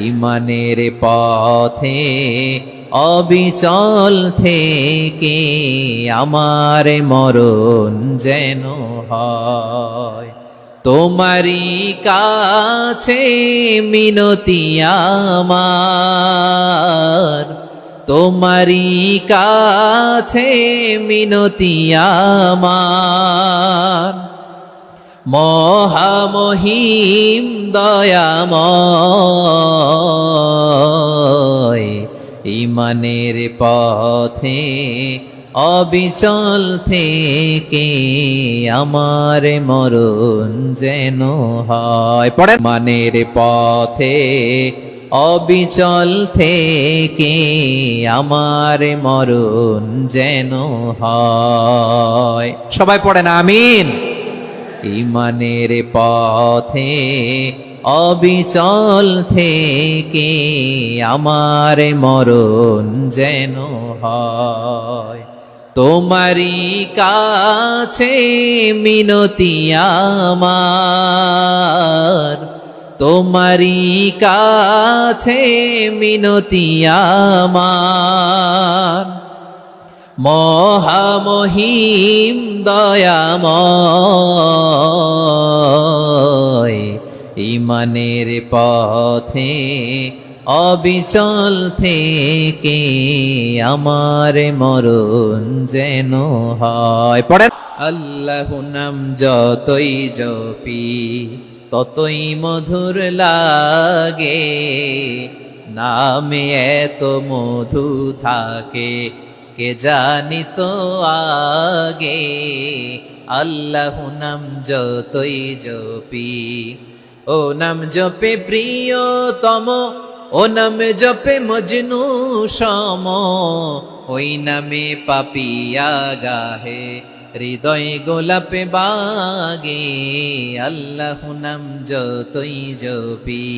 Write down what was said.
ইমানের পথে অবিচল থেকে আমার মরণ যেন হয়। তোমারই কাছে মিনতি আমার, তোমারই কাছে মিনতি আমার। মহামহিম দয়াময় ইমানের পথে অবিচল থেকে আমার মরণ যেন হয়। পড়ে ইমানের পথে অবিচল থেকে আমার মরণ যেন হয়। সবাই পড়েন আমিন। ইমানের পথে অবিচল থেকে আমার মরণ যেন হয়। তোমারই কাছে মিনতি আমার, তোমারই কাছে মিনতি আমার। মহামহিম দয়াময় ইমানের পথে অবিচল থেকে আমার মরণ যেন হয়। পড়েন আল্লাহু নাম যতই জপি ততই মধুর লাগে, নামে এত মধু থাকে কে জানি তো আগে। আল্লাহু নাম যতই জপি, ও নাম জপে প্রিয়তম, ও নাম জপে মজনু সম, ওই নামে পাপিয়া গাহে হৃদয় গোলাপে বাগে। আল্লাহু নাম যতই জপি